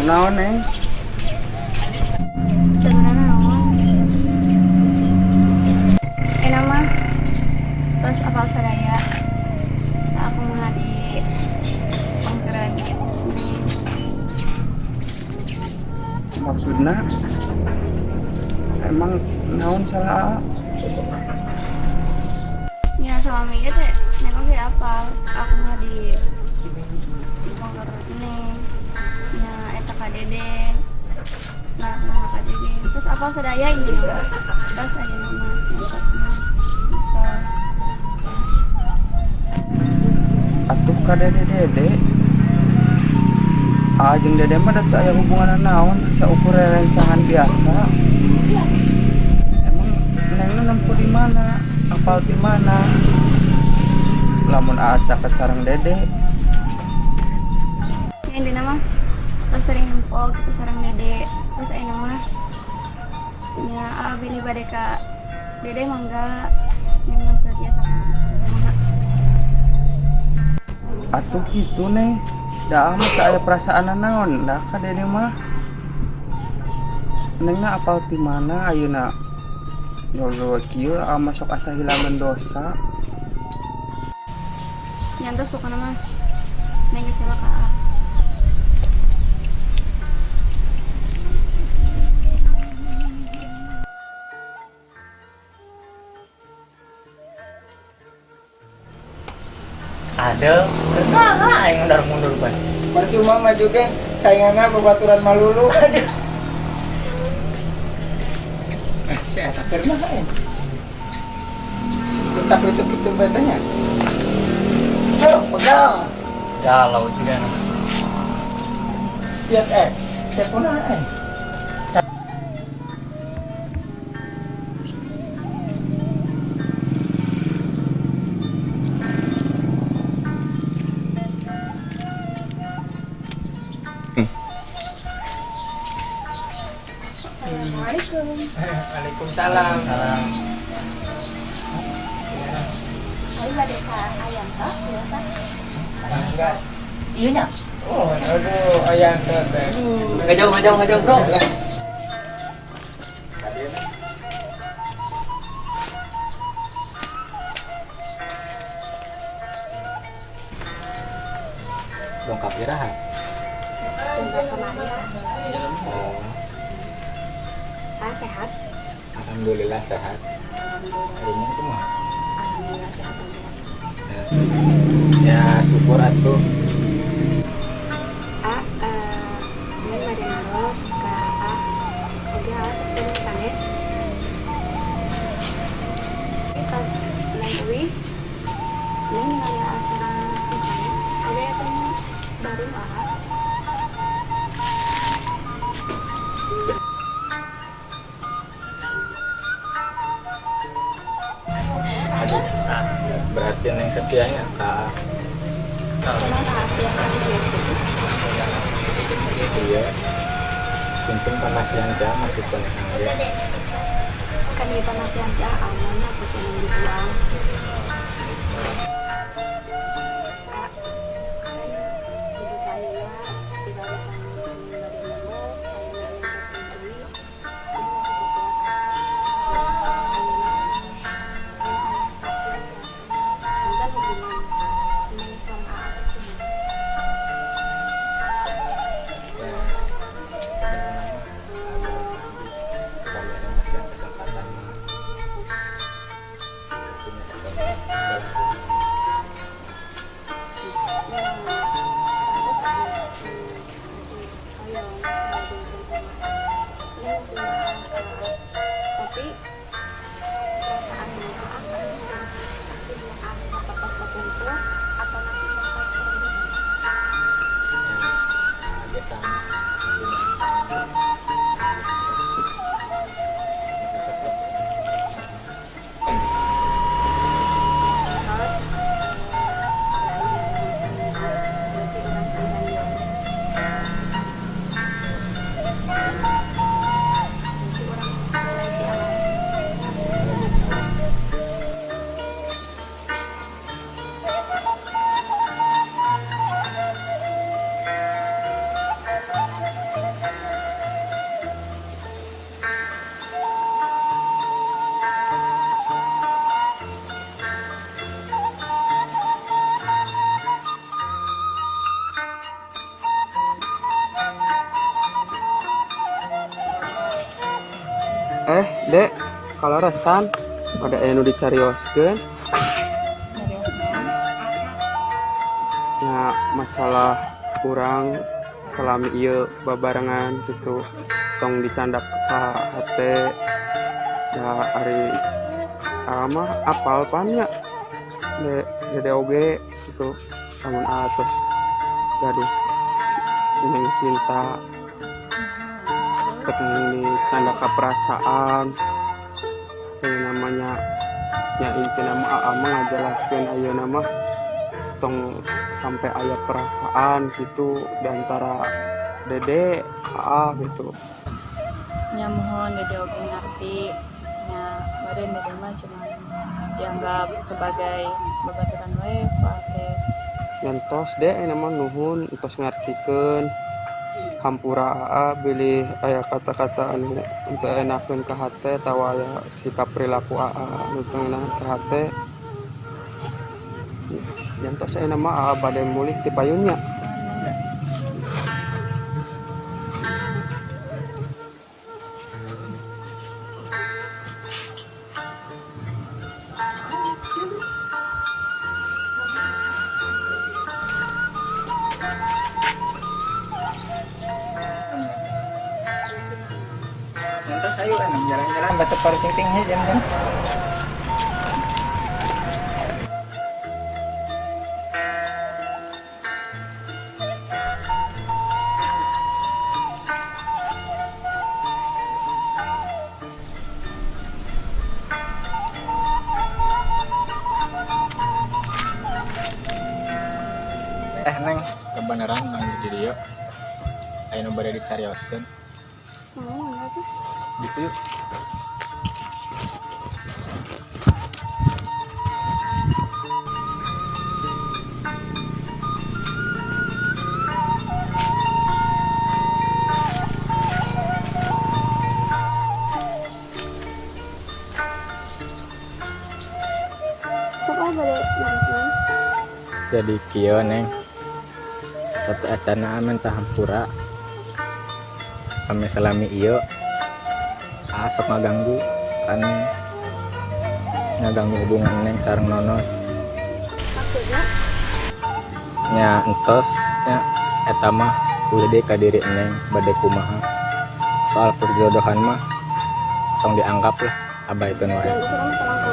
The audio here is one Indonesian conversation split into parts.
Naon sebenarnya nama terus apal sadaya aku mengadi pangkeran maksudnya emang naon salah ya suami gitu memang kayak apa aku mengadi pangkeran ini ya eta KDD nah KDD terus apal sadaya ini terus aja nama terus atuh ka dede jeung dede mah da aya hubungan naon saukur rencangan biasa emang nengna nempuh di mana apal di mana lamun acak sareng dede yang di nama terus sering nempel gitu sareng dede terus ayo nama ya abili badeka dede mangga memang kerja sama atuh gitu nih dah mah aya perasaan naon dah ka dede mah nengna apal di mana ayeuna ngobrol kieu masuk asa hilangan dosa nyantos pokoknya mah neng kecelakaan ada kenapa yang mundur ban percuma maju ke saingannya babaturan malulu saya tak pernah kita itu bedanya pegang ya laut juga siap siap pun Waalaikumsalam. ayo badeka ayam toh biasa enggak Iya nya. oh aduh ayam teh Ngajong bro. Dongkap iraha. tinggal kemana Oh, sehat alhamdulillah sehat. Hari ini cuma. alhamdulillah sehat Ya syukur atuh. ini ada naros ke udah terus ini panes pas lagi ini nggak asal panes ada yang baru Aduh, berarti yang ketiaknya kak. Iya. Simpen pemasihan jam masih banyak aja. kan di pemasihan aman aku cuma dibuang kalarasan pada anu dicarioskeun. Ya masalah kurang salami ieu babarengan gitu tong dicandak ka hate ya ari mah apal pannya dede oge gitu lamun atos gaduh Neng Sinta ketemu dicandak ka perasaan ini namanya ya inti nama mah ngajelaskeun ayeuna mah tong sampai aya perasaan gitu di antara dede gitu. Nya mohon dede oge ngerti nya badan dede mah cuma dianggap sebagai babaturan we pake Nyantos deh nama nuhun entos ngartikeun hampura bilih aya kata-kata anu untuk enakeun ka hate tawa aya sikap perilaku anu teu enakeun ka hate. Nyantos nama bade mulih ti payunnya. Lantas ayo kan jalan-jalan batu paru ting-tingnya jangan. Neng kebenaran nang di dieu aya nu bade dicarioskeun Mana tuh? gitu yuk. Siapa balik balik? Jadi kieu neng satu acana aman tahampura kami salami iyo asap ngaganggu kan ngaganggu hubungan neng sareng nonos Maksudnya? nya entos nya eta mah udah deh ka diri neng bade kumaha soal perjodohan mah tong dianggap lah abaikeun wae. Yang disuruh tenang-tenang.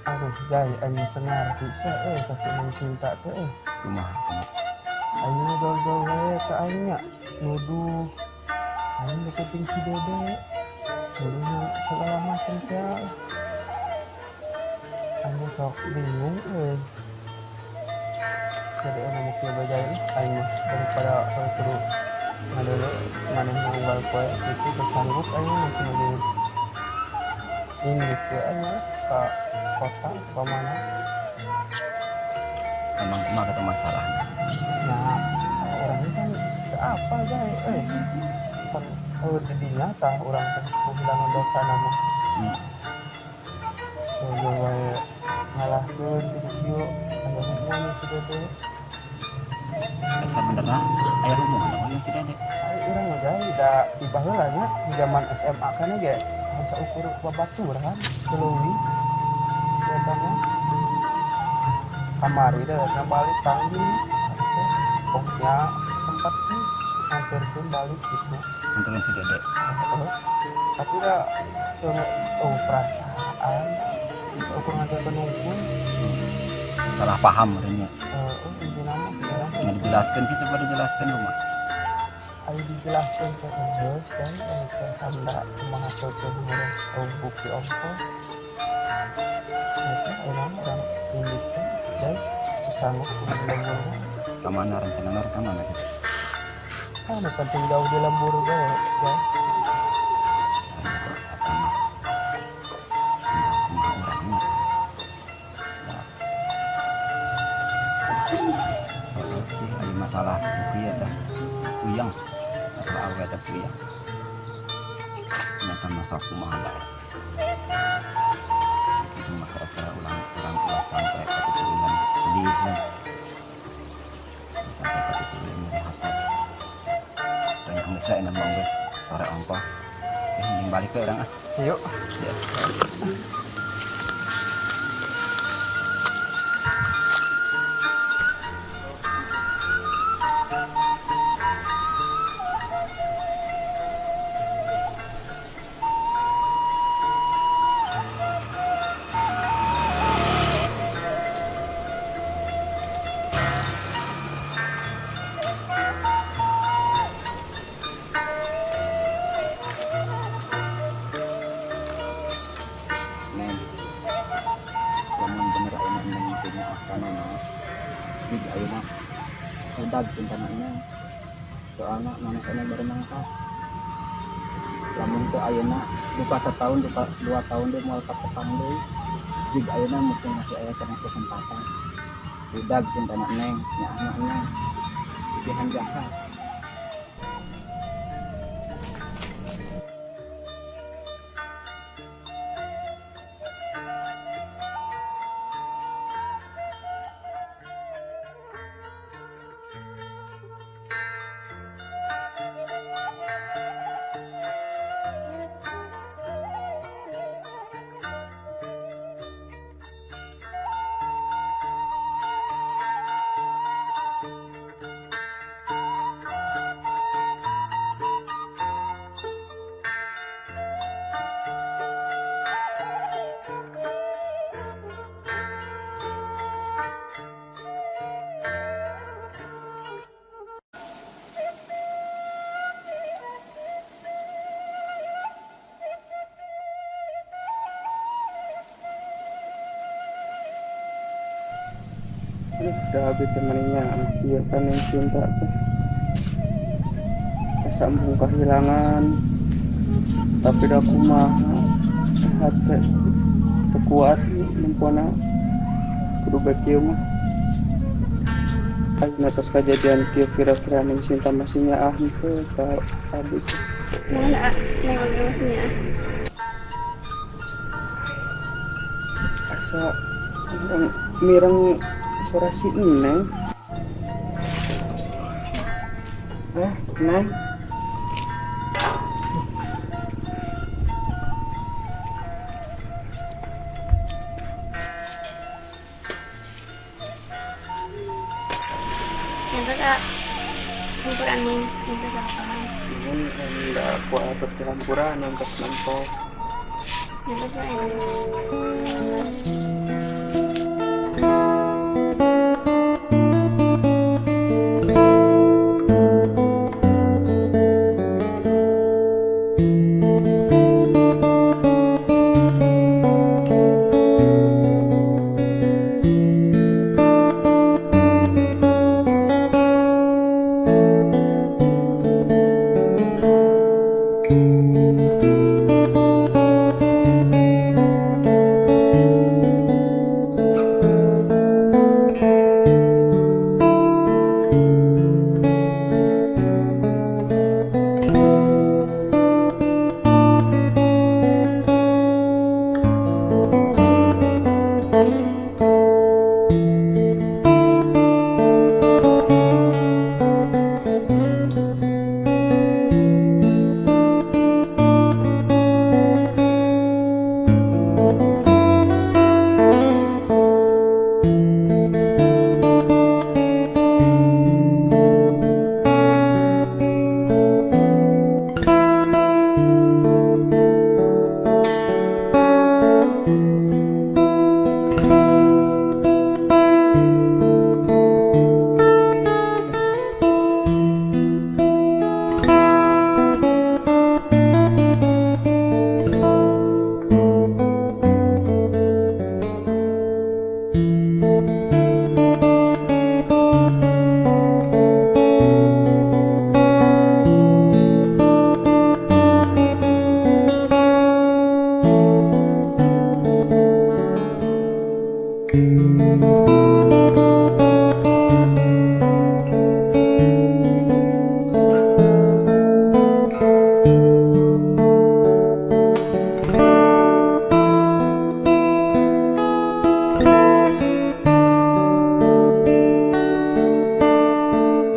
Aduh jai anu tengar bisa kasih Neng Sinta teh Kumaha ayeuna jauh-jauh we ka aing nya nuduh aing deketin si dede nuduh segala macam teh aing sok bingung jadi anu mau kieu bajai aing mah daripada kudu ngadele maneh ngunggal poe itu kesanggup aing masih ngeureun ini teh aing ka kota ke mana emang kumaha ketemu masalahnya nah orang ini kan apa guys kan didinya tah orang teh kehilangan dosa nama wae ngalahkeun di dieu aya hubungan si dede asa benerna aya hubungan sama si dede ai urang mah guys da di baheula nya di zaman SMA kan ge bisa ukur babaturan tuluy si eta mah kamari deh balik panggil pokoknya sempat sih hampir pun balik gitu nontonin si dede tapi udah perasaan ukur ngajar penungkun salah paham merenya ini nama nggak dijelaskan sih coba dijelaskan rumah ayo dijelaskan ke Inggris kan ke Sanda menghasilkan bukti ongkos itu orang dan ini dan sanggup lembur kemana rencana kemana gitu kan penting jauh di lembur ya masalah bukti ya dah puyang masalah awet dan puyang ternyata masalah kumaha bae itu mah kira-kira ulang sampai ke tujuan sedih kan sampai ke titik ilmu hatam. Dan kamu selain nama guys sore ongko. Mending balik ke orang ah. Yuk. Ya. Neng, lamun bener ayeuna neng punya akan mas, jika ayeuna udah cintananya, soalnya mana sana baru nangkap. Lamun ke ayeuna duka setahun, duka 2 tahun dia mau ketepang deh. Jika ayeuna mungkin masih aya kena kesempatan. Udah cintana neng, nya anak neng, sisihan jahat. Udah habis temennya dia kan yang cinta tuh kesambung kehilangan tapi dah kumaha hati kekuat nempona kudu bakieu mah ayeuna tos kejadian kieu kira-kira ning cinta masihnya henteu ka habis Mana neng maksudnya? asa mireng suara si Neng. Neng. Yang kak, campuran nih, yang kak kapan? Ini enggak kuat bercampuran nampak nampok. Yang kak saya.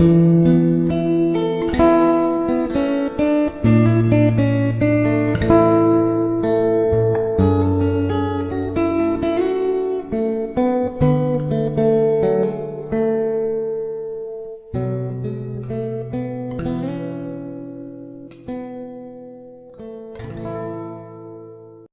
Thank